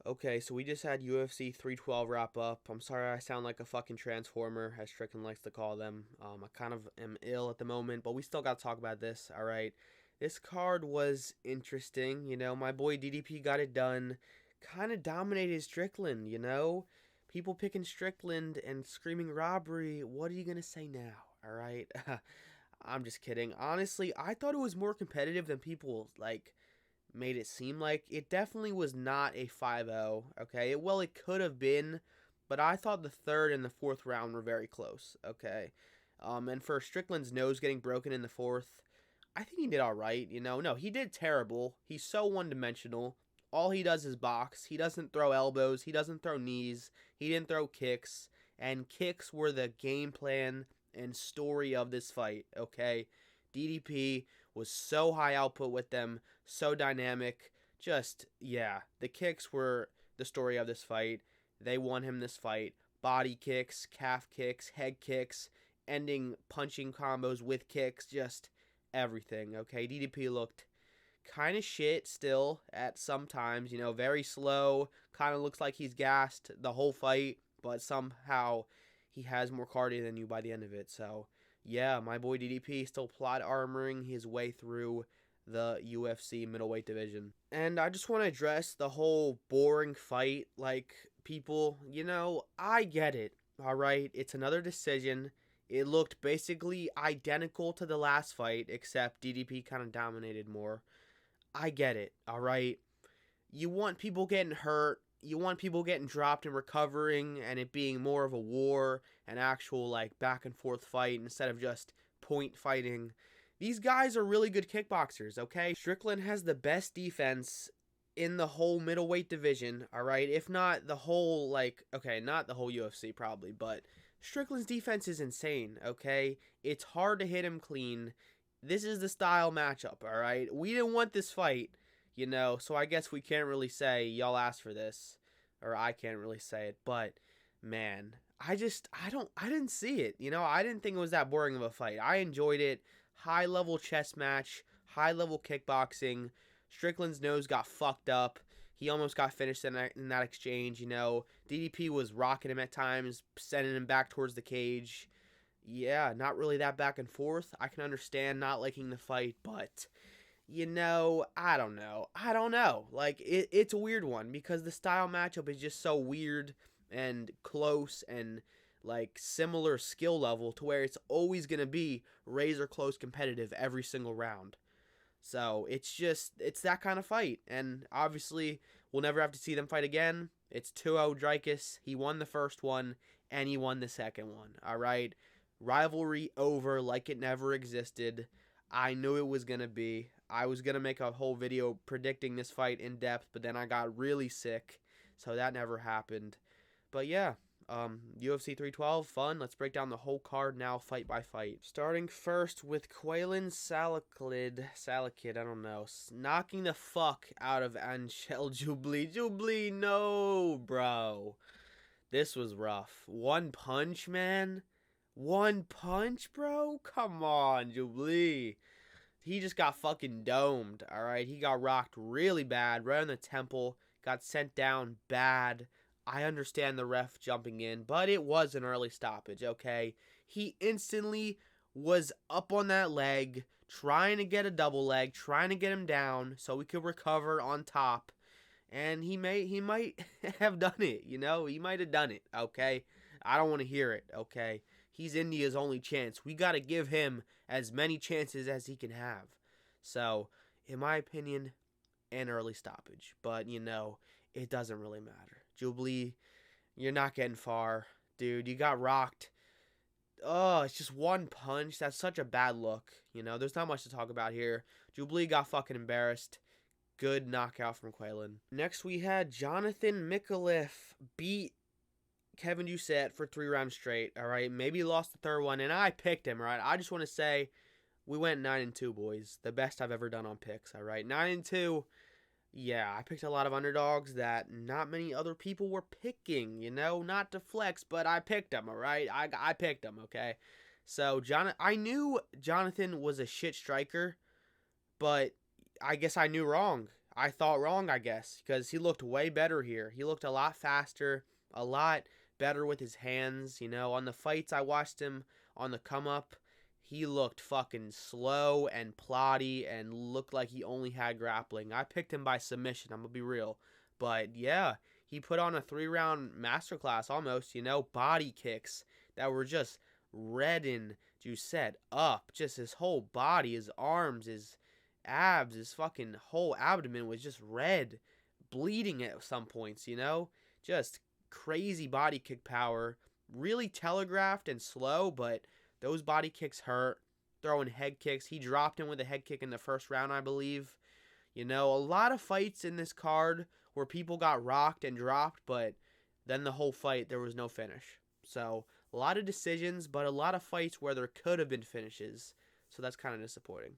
Okay, so we just had UFC 312 wrap up. I'm sorry I sound like a fucking transformer, as Strickland likes to call them. I kind of am ill at the moment, but we still got to talk about this, alright? This card was interesting, my boy DDP got it done. Kind of dominated Strickland, People picking Strickland and screaming robbery. What are you going to say now, alright? I'm just kidding. Honestly, I thought it was more competitive than people, made it seem like. It definitely was not a 5-0, okay? Well, it could have been, but I thought the third and the fourth round were very close, okay? And for Strickland's nose getting broken in the fourth, I think he did all right, No, he did terrible. He's so one-dimensional. All he does is box. He doesn't throw elbows. He doesn't throw knees. He didn't throw kicks. And kicks were the game plan and story of this fight, okay? DDP was so high output with them, so dynamic. Just, yeah, the kicks were the story of this fight. They won him this fight. Body kicks, calf kicks, head kicks, ending punching combos with kicks, just everything, okay? DDP looked kind of shit still at some times, very slow. Kind of looks like he's gassed the whole fight, but somehow he has more cardio than you by the end of it. So, yeah, my boy DDP still plot armoring his way through the UFC middleweight division. And I just want to address the whole boring fight. People, I get it, all right? It's another decision. It looked basically identical to the last fight, except DDP kind of dominated more. I get it, all right? You want people getting hurt. You want people getting dropped and recovering, and it being more of a war, an actual, back and forth fight instead of just point fighting. These guys are really good kickboxers, okay? Strickland has the best defense in the whole middleweight division, all right? If not the whole, not the whole UFC probably, but Strickland's defense is insane, okay? It's hard to hit him clean. This is the style matchup, all right? We didn't want this fight, so I guess we can't really say y'all asked for this, or I can't really say it, but man, I didn't see it, I didn't think it was that boring of a fight. I enjoyed it. High level chess match, high level kickboxing. Strickland's nose got fucked up. He almost got finished in that exchange, DDP was rocking him at times, sending him back towards the cage. Yeah, not really that back and forth. I can understand not liking the fight, but I don't know. It's a weird one because the style matchup is just so weird and close and similar skill level to where it's always going to be razor close competitive every single round. So it's that kind of fight. And obviously, we'll never have to see them fight again. It's 2-0 Dricus. He won the first one and he won the second one. All right. Rivalry over like it never existed. I knew it was going to be. I was going to make a whole video predicting this fight in depth, but then I got really sick, so that never happened. But yeah, UFC 312, fun. Let's break down the whole card now, fight by fight. Starting first with Quaylen Salakid, I don't know, knocking the fuck out of Angel Jubli. Jubli, no, bro. This was rough. One punch, man. One punch, bro? Come on, Jubli. He just got fucking domed, alright? He got rocked really bad, right on the temple. Got sent down bad. I understand the ref jumping in, but it was an early stoppage, okay? He instantly was up on that leg, trying to get a double leg, trying to get him down so we could recover on top. And he might have done it, He might have done it, okay? I don't want to hear it, okay? He's India's only chance. We got to give him as many chances as he can have. So, in my opinion, an early stoppage. But, it doesn't really matter. Jubli, you're not getting far. Dude, you got rocked. Oh, it's just one punch. That's such a bad look. There's not much to talk about here. Jubli got fucking embarrassed. Good knockout from Quaylen. Next, we had Jonathan Mikulev beat Kevin Doucette for 3 rounds straight, all right? Maybe he lost the third one, and I picked him, right? I just want to say we went 9-2, boys. The best I've ever done on picks, all right? 9-2. Yeah, I picked a lot of underdogs that not many other people were picking, Not to flex, but I picked them, all right? I picked them, okay? So, I knew Jonathan was a shit striker, but I guess I knew wrong. I thought wrong, I guess, because he looked way better here. He looked a lot faster, a lot better with his hands. On the fights I watched him on the come up, he looked fucking slow and plotty and looked like he only had grappling. I picked him by submission, I'm gonna be real. But yeah, he put on a 3-round masterclass almost, body kicks that were just red and juiced up. Just his whole body, his arms, his abs, his fucking whole abdomen was just red, bleeding at some points, Just crazy body kick power. Really telegraphed and slow, but those body kicks hurt. Throwing head kicks. He dropped him with a head kick in the first round, I believe. A lot of fights in this card where people got rocked and dropped, but then the whole fight, there was no finish. So, a lot of decisions, but a lot of fights where there could have been finishes. So, that's kind of disappointing,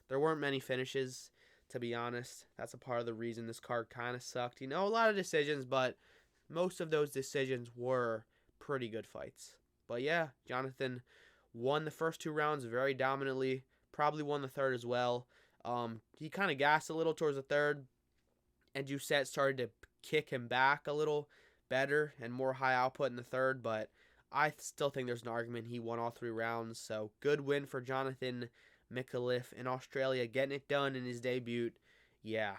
There weren't many finishes, to be honest. That's a part of the reason this card kind of sucked. A lot of decisions, but most of those decisions were pretty good fights. But yeah, Jonathan won the first 2 rounds very dominantly. Probably won the third as well. He kind of gassed a little towards the third, and Doucette started to kick him back a little better and more high output in the third, but I still think there's an argument he won all 3 rounds. So good win for Jonathan Micallef in Australia, getting it done in his debut. Yeah.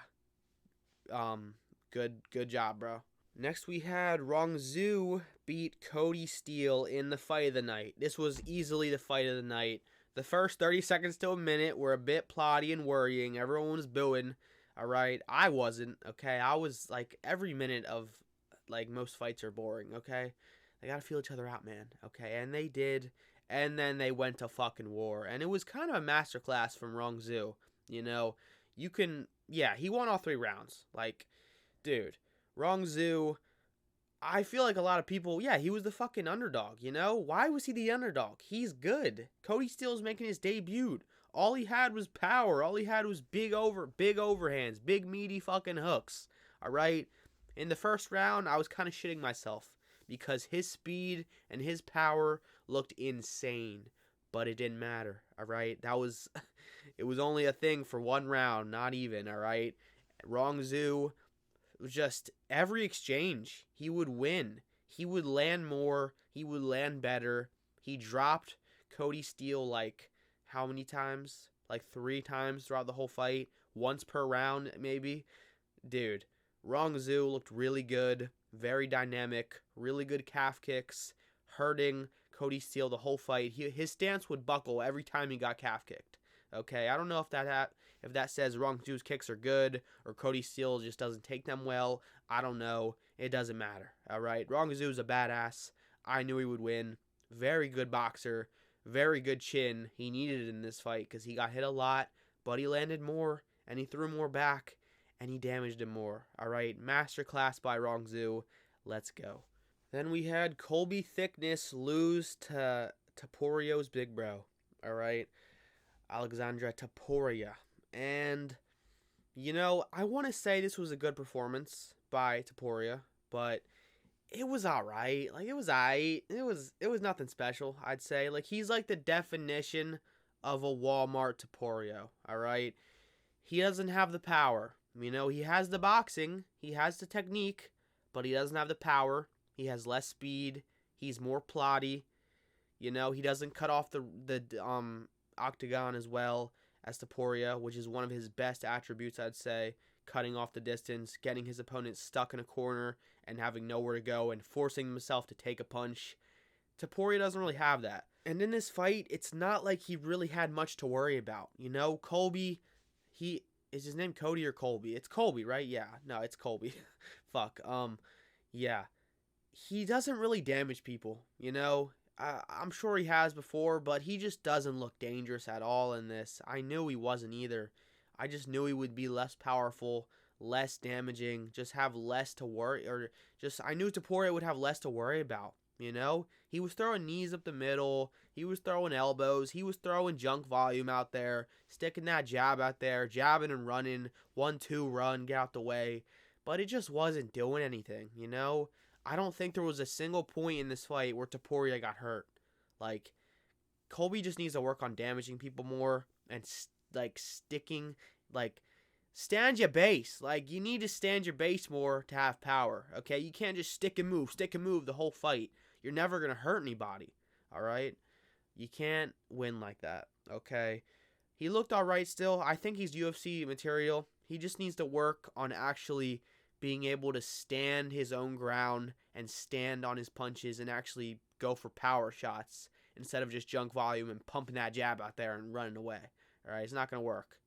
Good job, bro. Next we had Rongzhu beat Cody Steele in the fight of the night. This was easily the fight of the night. The first 30 seconds to a minute were a bit plotty and worrying. Everyone was booing. All right, I wasn't. Okay, I was like every minute of most fights are boring. Okay, they gotta feel each other out, man. Okay, and they did. And then they went to fucking war. And it was kind of a masterclass from Rongzhu. He won all 3 rounds. Dude, Rongzhu, I feel like a lot of people, he was the fucking underdog, Why was he the underdog? He's good. Cody Steele's making his debut. All he had was power. All he had was big overhands, big meaty fucking hooks. All right? In the first round, I was kind of shitting myself because his speed and his power looked insane, but it didn't matter. All right? It was only a thing for 1 round, not even, all right? Rongzhu, it was just every exchange, he would win. He would land more. He would land better. He dropped Cody Steele how many times? 3 times throughout the whole fight. Once per round, maybe. Dude, Rongzhu looked really good. Very dynamic. Really good calf kicks. Hurting Cody Steele the whole fight. His stance would buckle every time he got calf kicked. Okay, I don't know if that says Rongzhu's kicks are good or Cody Steele just doesn't take them well. I don't know. It doesn't matter. All right, Rongzhu's a badass. I knew he would win. Very good boxer. Very good chin. He needed it in this fight because he got hit a lot, but he landed more and he threw more back and he damaged him more. All right, masterclass by Rongzhu. Let's go. Then we had Colby Thickness lose to Toporio's big bro. All right. Alexandre Topuria. And, I want to say this was a good performance by Topuria, but it was alright. It was alright. It was nothing special, I'd say. He's the definition of a Walmart Topuria, alright? He doesn't have the power. He has the boxing, he has the technique, but he doesn't have the power. He has less speed. He's more plotty. He doesn't cut off the octagon as well as Topuria, which is one of his best attributes, I'd say. Cutting off the distance, getting his opponent stuck in a corner and having nowhere to go and forcing himself to take a punch. Topuria doesn't really have that. And in this fight, it's not like he really had much to worry about. Colby, is his name Cody or Colby? It's Colby, right? Yeah. No, it's Colby. Fuck. Yeah. He doesn't really damage people, I'm sure he has before, but he just doesn't look dangerous at all in this. I knew he wasn't either. I just knew he would be less powerful, less damaging, just have less to worry, I knew Topuria would have less to worry about, He was throwing knees up the middle, he was throwing elbows, he was throwing junk volume out there, sticking that jab out there, jabbing and running, 1-2 run, get out the way, but it just wasn't doing anything, I don't think there was a single point in this fight where Topuria got hurt. Colby just needs to work on damaging people more and sticking, stand your base. Like, you need to stand your base more to have power, okay? You can't just stick and move the whole fight. You're never going to hurt anybody, all right? You can't win like that, okay? He looked all right still. I think he's UFC material. He just needs to work on actually being able to stand his own ground and stand on his punches and actually go for power shots instead of just junk volume and pumping that jab out there and running away, all right? It's not going to work.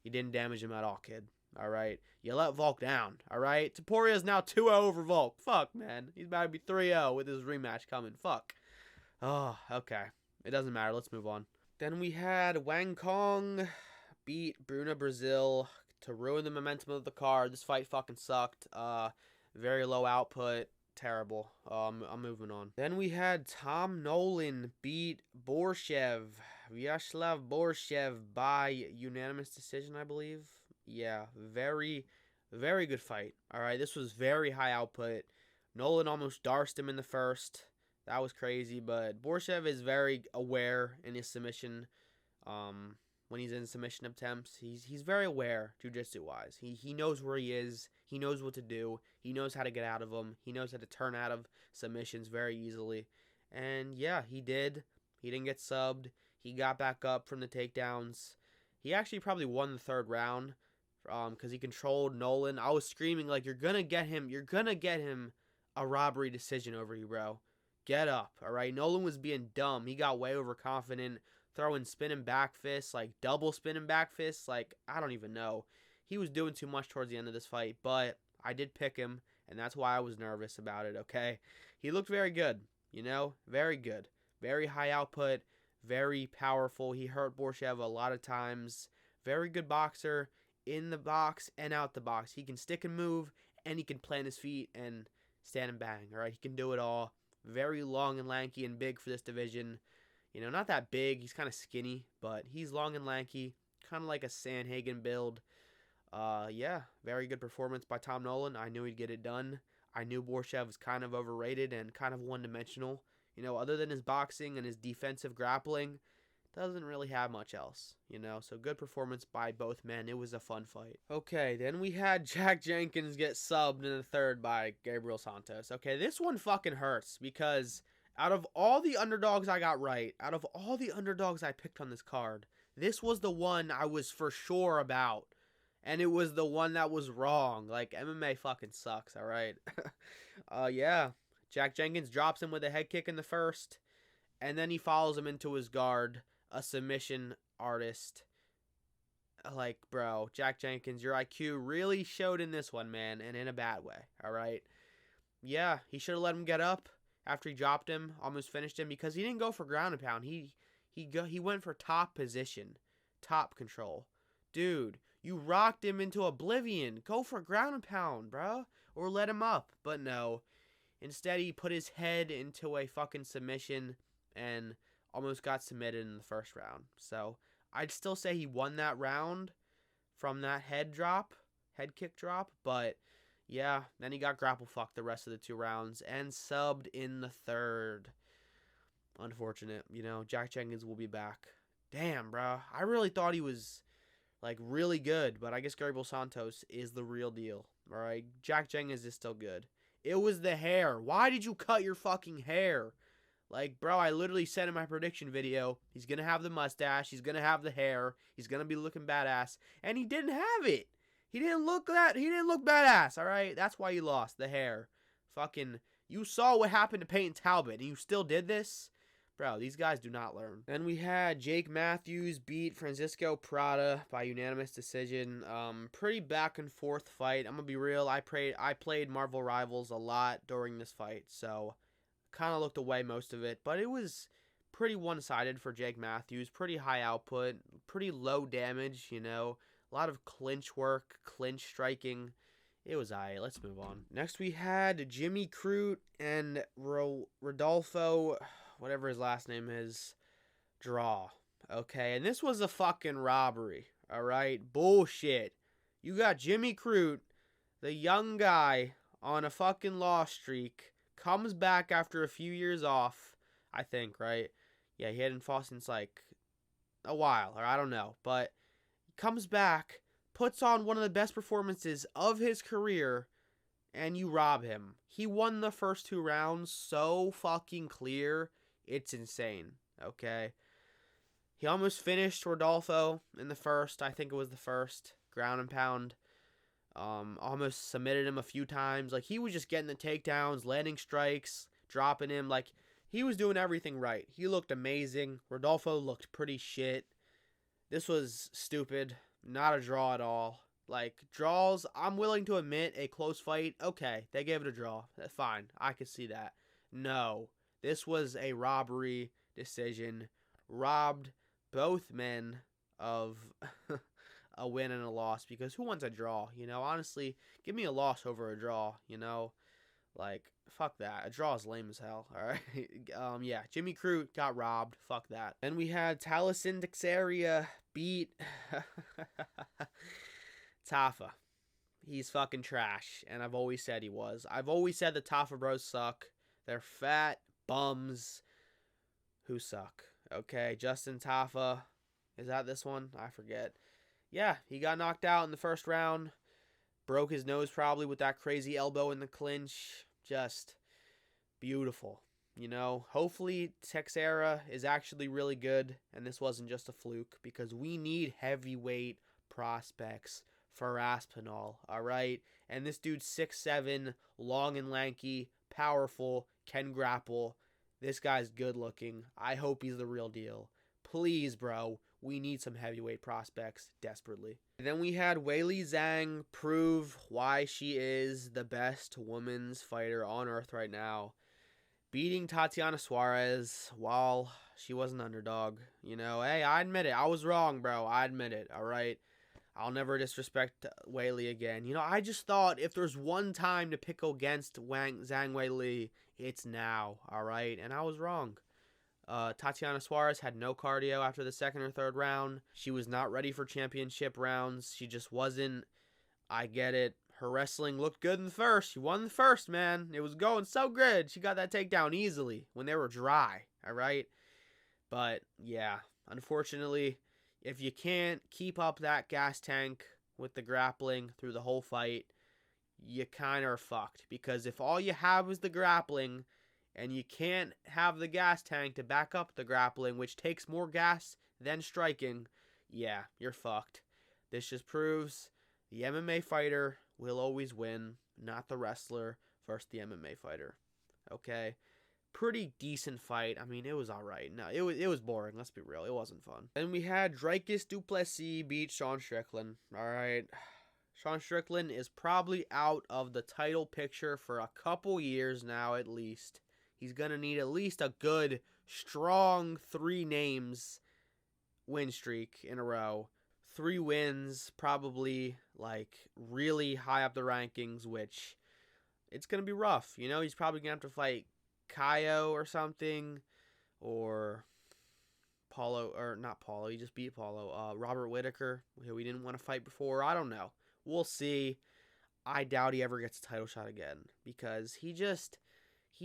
You didn't damage him at all, kid. All right? You let Volk down. All right? Topuria is now 2-0 over Volk. Fuck, man. He's about to be 3-0 with his rematch coming. Fuck. Oh, okay. It doesn't matter. Let's move on. Then we had Wang Kong beat Bruna Brazil to ruin the momentum of the card. This fight fucking sucked. Very low output. Terrible. I'm moving on. Then we had Tom Nolan beat Borshev. Vyacheslav Borshev by unanimous decision, I believe. Yeah, very, very good fight. All right, this was very high output. Nolan almost darced him in the first. That was crazy, but Borshev is very aware in his submission. When he's in submission attempts, he's very aware jiu-jitsu-wise. He knows where he is. He knows what to do. He knows how to get out of them. He knows how to turn out of submissions very easily. And yeah, he did. He didn't get subbed. He got back up from the takedowns. He actually probably won the third round because he controlled Nolan. I was screaming like, you're going to get him a robbery decision over you, bro. Get up, all right? Nolan was being dumb. He got way overconfident, throwing spinning back fists, like double spinning back fists. Like, I don't even know. He was doing too much towards the end of this fight, but I did pick him, and that's why I was nervous about it, okay? He looked very good, you know? Very good. Very high output. Very powerful. He hurt Borshev a lot of times. Very good boxer in the box and out the box. He can stick and move, and he can plant his feet and stand and bang. All right, he can do it all. Very long and lanky and big for this division. You know, not that big. He's kind of skinny, but he's long and lanky. Kind of like a Sanhagen build. Yeah, very good performance by Tom Nolan. I knew he'd get it done. I knew Borshev was kind of overrated and kind of one-dimensional. You know, other than his boxing and his defensive grappling, doesn't really have much else, you know. So good performance by both men. It was a fun fight. Okay, then we had Jack Jenkins get subbed in the third by Gabriel Santos. Okay, this one fucking hurts because out of all the underdogs I got right, out of all the underdogs I picked on this card, this was the one I was for sure about. And it was the one that was wrong. Like, MMA fucking sucks, all right? Yeah. Jack Jenkins drops him with a head kick in the first, and then he follows him into his guard, a submission artist. Like, bro, Jack Jenkins, your IQ really showed in this one, man, and in a bad way, all right? Yeah, he should have let him get up after he dropped him, almost finished him, because he didn't go for ground and pound. He went for top position, top control. Dude, you rocked him into oblivion. Go for ground and pound, bro, or let him up, but no. Instead, he put his head into a fucking submission and almost got submitted in the first round. So, I'd still say he won that round from that head kick drop. But, yeah, then he got grapple fucked the rest of the 2 rounds and subbed in the third. Unfortunate. You know, Jack Jenkins will be back. Damn, bro. I really thought he was, like, really good. But I guess Gabriel Santos is the real deal. All right? Jack Jenkins is still good. It was the hair. Why did you cut your fucking hair? Like, bro, I literally said in my prediction video, he's going to have the mustache, he's going to have the hair, he's going to be looking badass, and he didn't have it. He didn't look badass, all right? That's why you lost, the hair. Fucking, you saw what happened to Peyton Talbot, and you still did this? Bro, these guys do not learn. Then we had Jake Matthews beat Francisco Prada by unanimous decision. Pretty back and forth fight. I'm gonna be real. I played Marvel Rivals a lot during this fight, so kind of looked away most of it. But it was pretty one-sided for Jake Matthews. Pretty high output, pretty low damage. You know, a lot of clinch work, clinch striking. It was aight. Let's move on. Next we had Jimmy Crute and Rodolfo, whatever his last name is, draw. Okay, and this was a fucking robbery. All right, bullshit. You got Jimmy Crute, the young guy on a fucking loss streak, comes back after a few years off, I think, right? Yeah, he hadn't fought since like a while, or I don't know, but comes back, puts on one of the best performances of his career, and you rob him. He won the first 2 rounds so fucking clear. It's insane, okay? He almost finished Rodolfo in the first. I think it was the first. Ground and pound. Almost submitted him a few times. Like, he was just getting the takedowns, landing strikes, dropping him. Like, he was doing everything right. He looked amazing. Rodolfo looked pretty shit. This was stupid. Not a draw at all. Like, draws, I'm willing to admit a close fight. Okay, they gave it a draw. That's fine. I could see that. No. This was a robbery decision. Robbed both men of a win and a loss, because who wants a draw? You know, honestly, give me a loss over a draw, you know? Like, fuck that. A draw is lame as hell, alright? Yeah, Jimmy Crute got robbed. Fuck that. Then we had Taliesin Dexaria beat Tafa. He's fucking trash, and I've always said he was. I've always said the Tafa bros suck. They're fat bums who suck. Okay, Justin Tafa. Is that this one? I forget. Yeah, he got knocked out in the first round. Broke his nose probably with that crazy elbow in the clinch. Just beautiful. You know, hopefully Texera is actually really good and this wasn't just a fluke, because we need heavyweight prospects for Aspinall, alright? And this dude's 6'7", long and lanky, powerful, can grapple. This guy's good looking. I hope he's the real deal. Please, bro. We need some heavyweight prospects desperately. And then we had Weili Zhang prove why she is the best women's fighter on earth right now. Beating Tatiana Suarez while she was an underdog. You know, hey, I admit it. I was wrong, bro. I admit it, alright? I'll never disrespect Weili again. You know, I just thought if there's one time to pick against Zhang Weili, it's now, alright? And I was wrong. Tatiana Suarez had no cardio after the second or third round. She was not ready for championship rounds. She just wasn't. I get it. Her wrestling looked good in the first. She won the first, man. It was going so good. She got that takedown easily when they were dry, alright? But, yeah, unfortunately, if you can't keep up that gas tank with the grappling through the whole fight, you kind of are fucked. Because if all you have is the grappling, and you can't have the gas tank to back up the grappling, which takes more gas than striking, yeah, you're fucked. This just proves the MMA fighter will always win, not the wrestler versus the MMA fighter. Okay? Pretty decent fight. I mean, it was alright. No, it was boring. Let's be real. It wasn't fun. Then we had Dricus du Plessis beat Sean Strickland. Alright. Sean Strickland is probably out of the title picture for a couple years now, at least. He's going to need at least a good, strong 3 names win streak in a row. 3 wins, probably, like, really high up the rankings, which it's going to be rough. You know, he's probably going to have to fight Kaio or something, or Paulo, or not Paulo, he just beat Paulo. Robert Whittaker, who we didn't want to fight before. I don't know. We'll see. I doubt he ever gets a title shot again, because he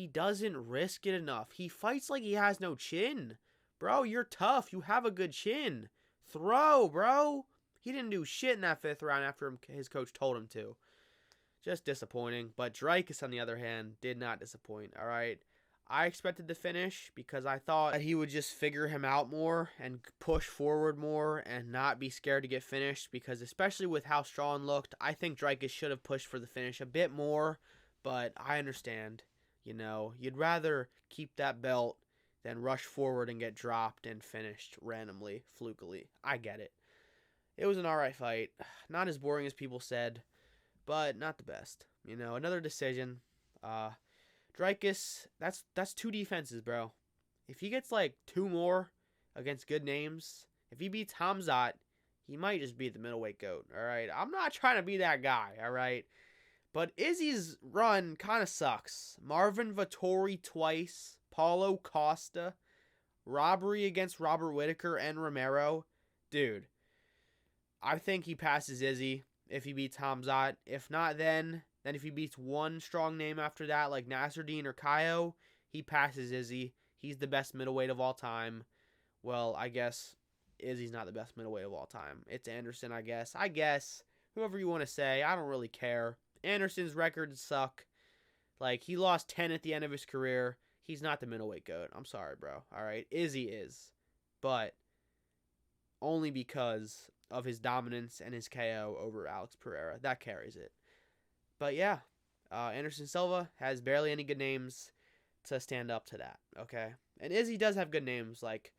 doesn't risk it enough. He fights like he has no chin. Bro, you're tough. You have a good chin. Throw, bro. He didn't do shit in that 5th round after his coach told him to. Just disappointing. But Dricus, on the other hand, did not disappoint, alright? I expected the finish because I thought that he would just figure him out more and push forward more and not be scared to get finished, because especially with how Strawn looked, I think Dricus should have pushed for the finish a bit more, but I understand. You know, you'd rather keep that belt than rush forward and get dropped and finished randomly, flukily. I get it. It was an alright fight. Not as boring as people said, but not the best. You know, another decision. Dricus, that's 2 defenses, bro. If he gets like 2 more against good names, if he beats Hamzat, he might just be the middleweight GOAT, alright? I'm not trying to be that guy, alright? But Izzy's run kind of sucks. Marvin Vettori twice, Paulo Costa, robbery against Robert Whittaker and Romero. Dude, I think he passes Izzy if he beats Hamzat. If not, then if he beats one strong name after that, like Nasruddin or Kaio, he passes Izzy. He's the best middleweight of all time. Well, I guess Izzy's not the best middleweight of all time. It's Anderson, I guess. whoever you want to say. I don't really care. Anderson's records suck. Like, he lost 10 at the end of his career. He's not the middleweight GOAT. I'm sorry, bro. All right. Izzy is. But only because of his dominance and his KO over Alex Pereira. That carries it. But yeah, Anderson Silva has barely any good names to stand up to that, okay? And Izzy does have good names. Like,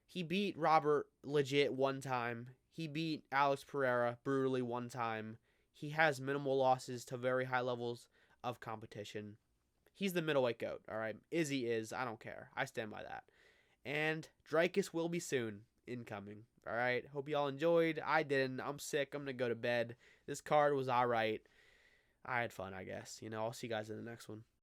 he beat Robert legit one time. He beat Alex Pereira brutally one time. He has minimal losses to very high levels of competition. He's the middleweight GOAT, all right? Izzy is. I don't care. I stand by that. And Dricus will be soon incoming, all right? Hope y'all enjoyed. I didn't. I'm sick. I'm going to go to bed. This card was all right. I had fun, I guess. I'll see you guys in the next one.